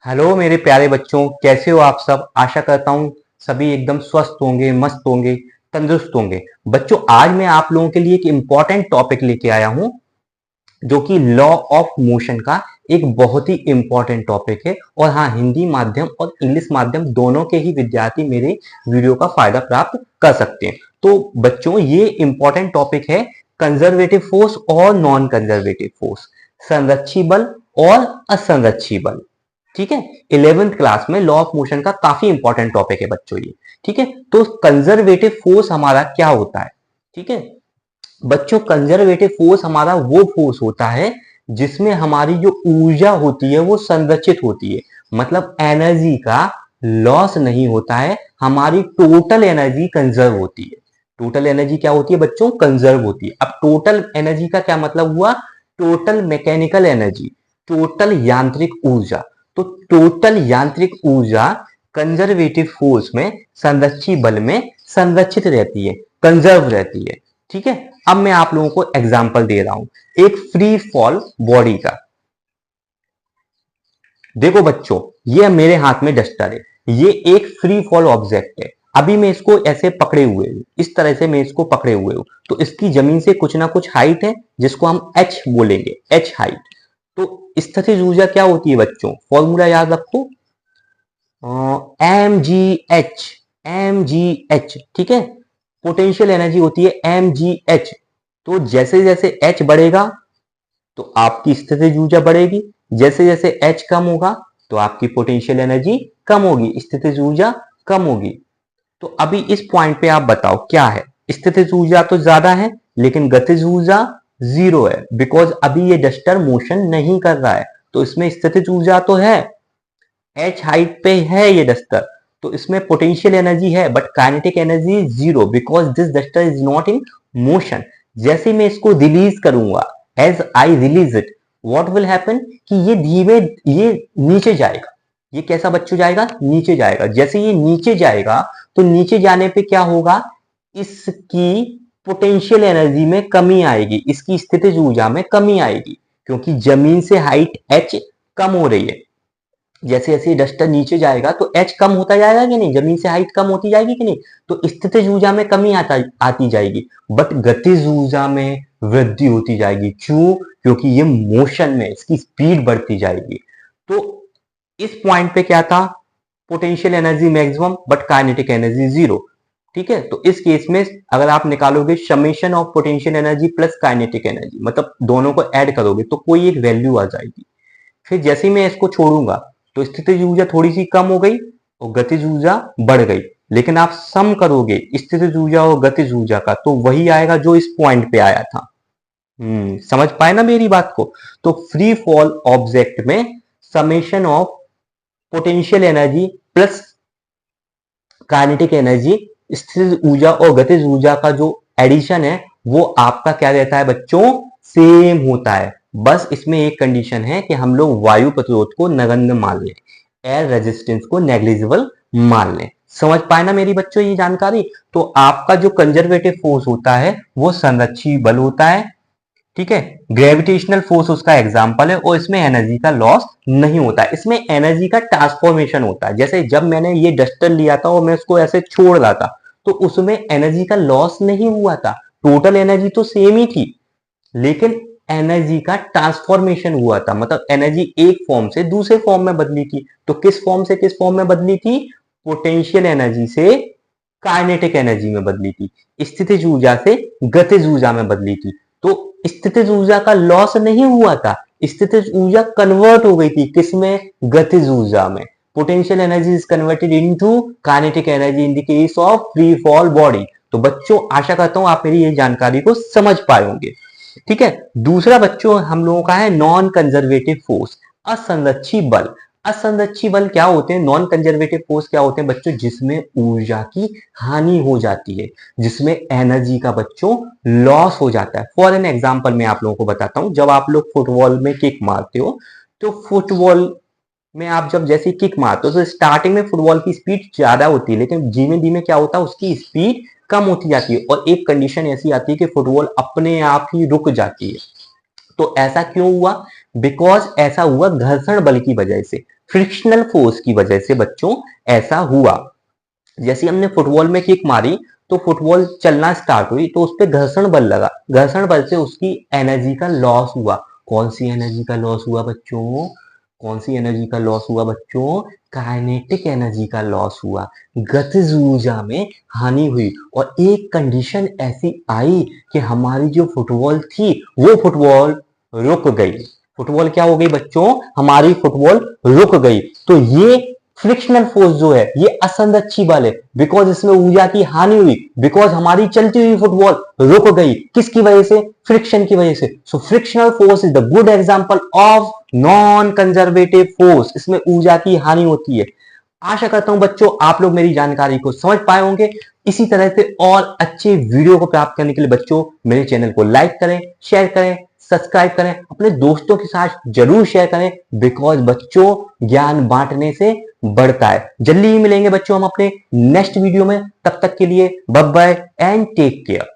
Hello मेरे प्यारे बच्चों, कैसे हो आप सब। आशा करता हूँ सभी एकदम स्वस्थ होंगे, मस्त होंगे, तंदुरुस्त होंगे। बच्चों, आज मैं आप लोगों के लिए एक इम्पॉर्टेंट टॉपिक लेके आया हूँ, जो कि लॉ ऑफ मोशन का एक बहुत ही इम्पॉर्टेंट टॉपिक है। और हाँ, हिंदी माध्यम और इंग्लिश माध्यम दोनों के ही विद्यार्थी मेरे वीडियो का फायदा प्राप्त कर सकते हैं। तो बच्चों, ये इम्पॉर्टेंट टॉपिक है कंजर्वेटिव फोर्स और नॉन कंजर्वेटिव फोर्स, संरक्षी बल और असंरक्षी बल। ठीक है, 11th क्लास में लॉ ऑफ मोशन का काफी इंपॉर्टेंट टॉपिक है बच्चों ये। ठीक है, तो कंजर्वेटिव फोर्स हमारा क्या होता है। ठीक है बच्चों, कंजर्वेटिव फोर्स हमारा वो फोर्स होता है जिसमें हमारी जो ऊर्जा होती है वो संरक्षित होती है। मतलब एनर्जी का लॉस नहीं होता है, हमारी टोटल एनर्जी कंजर्व होती है। टोटल एनर्जी क्या होती है बच्चों? कंजर्व होती है। अब टोटल एनर्जी का क्या मतलब हुआ? टोटल मैकेनिकल एनर्जी, टोटल यांत्रिक ऊर्जा। तो टोटल यांत्रिक ऊर्जा कंजर्वेटिव फोर्स में, संरक्षी बल में संरक्षित रहती है, कंजर्व रहती है। ठीक है, अब मैं आप लोगों को एग्जांपल दे रहा हूं एक फ्री फॉल बॉडी का। देखो बच्चों, ये मेरे हाथ में डस्टर है, ये एक फ्री फॉल ऑब्जेक्ट है। अभी मैं इसको ऐसे पकड़े हुए हूं, इस तरह से मैं इसको पकड़े हुए हूं, तो इसकी जमीन से कुछ ना कुछ हाइट है जिसको हम एच बोलेंगे, एच हाइट। तो स्थितिज ऊर्जा क्या होती है बच्चों? फॉर्मूला याद रखो, M G H, M G H. ठीक है, पोटेंशियल एनर्जी होती है एम जी एच। तो जैसे जैसे एच बढ़ेगा तो आपकी स्थितिज ऊर्जा बढ़ेगी, जैसे जैसे एच कम होगा तो आपकी पोटेंशियल एनर्जी कम होगी, स्थितिज ऊर्जा कम होगी। तो अभी इस पॉइंट पे आप बताओ क्या है? स्थितिज ऊर्जा तो ज्यादा है लेकिन गतिज ऊर्जा जीरो है, बिकॉज अभी ये डस्टर मोशन नहीं कर रहा है। तो इसमें स्थितिज ऊर्जा तो है, एच हाइट पे है ये डस्टर, तो इसमें पोटेंशियल एनर्जी है, but kinetic energy zero, because this duster is not in motion. जैसे मैं इसको रिलीज करूंगा, as I release it, what will happen कि ये धीमे, ये नीचे जाएगा। ये कैसा बच्चों जाएगा? नीचे जाएगा। जैसे ये नीचे जाएगा तो नीचे जाने पे क्या होगा? इसकी पोटेंशियल एनर्जी में कमी आएगी, इसकी स्थितिज ऊर्जा में कमी आएगी, क्योंकि जमीन से हाइट एच कम हो रही है। जैसे जैसे डस्टर नीचे जाएगा तो एच कम होता जाएगा कि नहीं, जमीन से हाइट कम होती जाएगी कि नहीं, तो स्थितिज ऊर्जा में कमी आती जाएगी, बट गतिज ऊर्जा में वृद्धि होती जाएगी। क्यों? क्योंकि ये मोशन में, इसकी स्पीड बढ़ती जाएगी। तो इस पॉइंट पे क्या था? Potential energy maximum but kinetic energy zero. ठीक है, तो इस केस में अगर आप निकालोगे summation of potential energy plus kinetic energy, मतलब दोनों को ऐड करोगे तो कोई एक वैल्यू आ जाएगी। फिर जैसे ही मैं इसको छोड़ूंगा तो स्थितिज ऊर्जा थोड़ी सी कम हो गई और गतिज ऊर्जा बढ़ गई। लेकिन आप सम करोगे स्थितिज ऊर्जा और गतिज ऊर्जा का तो वही आएगा जो इस पॉइंट पे आया था। समझ पाए ना मेरी बात को? तो फ्री फॉल ऑब्जेक्ट में summation of potential energy plus kinetic energy, स्थितिज ऊर्जा और गतिज ऊर्जा का जो एडिशन है वो आपका क्या रहता है बच्चों? सेम होता है। बस इसमें एक कंडीशन है कि हम लोग वायु प्रतिरोध को नगण्य मान लें, एयर रेजिस्टेंस को नेग्लिजिबल मान लें। समझ पाए ना मेरी बच्चों ये जानकारी? तो आपका जो कंजर्वेटिव फोर्स होता है वो संरक्षी बल होता है। ठीक है, ग्रेविटेशनल फोर्स उसका एग्जाम्पल है और इसमें एनर्जी का लॉस नहीं होता है, इसमें एनर्जी का ट्रांसफॉर्मेशन होता है। जैसे जब मैंने ये डस्टर लिया था और मैं उसको ऐसे छोड़ रहा था तो उसमें एनर्जी का लॉस नहीं हुआ था, टोटल एनर्जी तो सेम ही थी, लेकिन एनर्जी का ट्रांसफॉर्मेशन हुआ था। मतलब एनर्जी एक फॉर्म से दूसरे फॉर्म में बदली थी। तो किस फॉर्म से किस फॉर्म में बदली थी? पोटेंशियल एनर्जी से काइनेटिक एनर्जी में बदली थी, स्थितिज ऊर्जा से गतिज ऊर्जा में बदली थी। तो स्थितिज ऊर्जा का लॉस नहीं हुआ था, स्थितिज ऊर्जा कन्वर्ट हो गई थी किसमें? गतिज ऊर्जा में। Potential energy is converted into kinetic energy in the case of free fall body. तो बच्चों, आशा करता हूं आप मेरी ये जानकारी को समझ पाए होंगे। ठीक है, दूसरा बच्चों हम लोगों का है नॉन कंजर्वेटिव फोर्स, असंरक्षी बल। असंरक्षी बल क्या होते हैं? नॉन कंजर्वेटिव फोर्स क्या होते हैं बच्चों? जिसमें ऊर्जा की हानि हो जाती है, जिसमें एनर्जी का बच्चों लॉस हो जाता है। फॉर एन एग्जांपल मैं आप लोगों को बताता हूं, जब आप लोग फुटबॉल में किक मारते हो तो फुटबॉल में आप जब जैसे किक मारते हो तो स्टार्टिंग में फुटबॉल की स्पीड ज्यादा होती है, लेकिन धीमे धीमे क्या होता है? उसकी स्पीड कम होती जाती है और एक कंडीशन ऐसी आती है कि फुटबॉल अपने आप ही रुक जाती है। तो ऐसा क्यों हुआ? बिकॉज ऐसा हुआ घर्षण बल की वजह से। फ्रिक्शनल फोर्स की वजह से बच्चों ऐसा हुआ। जैसे हमने फुटबॉल में किक मारी तो फुटबॉल चलना स्टार्ट हुई तो उस पर घर्षण बल लगा, घर्षण बल से उसकी एनर्जी का लॉस हुआ। कौन सी एनर्जी का लॉस हुआ बच्चों? कौन सी एनर्जी का लॉस हुआ बच्चों? काइनेटिक एनर्जी का लॉस हुआ, गतिज ऊर्जा में हानि हुई। और एक कंडीशन ऐसी आई कि हमारी जो फुटबॉल थी वो फुटबॉल रुक गई। फुटबॉल क्या हो गई बच्चों? हमारी फुटबॉल रुक गई। तो ये फ्रिक्शनल फोर्स जो है ये असंरक्षी बल है, बिकॉज इसमें ऊर्जा की हानि हुई, बिकॉज हमारी चलती हुई फुटबॉल रुक गई। किसकी वजह से? फ्रिक्शन की वजह से। सो frictional force is the good example of non conservative force. इसमें ऊर्जा की हानि होती है। आशा करता हूं बच्चों आप लोग मेरी जानकारी को समझ पाए होंगे। इसी तरह से और अच्छे वीडियो को प्राप्त करने के लिए बच्चों मेरे चैनल को लाइक करें, शेयर करें, सब्सक्राइब करें, अपने दोस्तों के साथ जरूर शेयर करें, बिकॉज बच्चों ज्ञान बांटने से बढ़ता है। जल्दी ही मिलेंगे बच्चों हम अपने नेक्स्ट वीडियो में। तब तक के लिए bye bye and take care.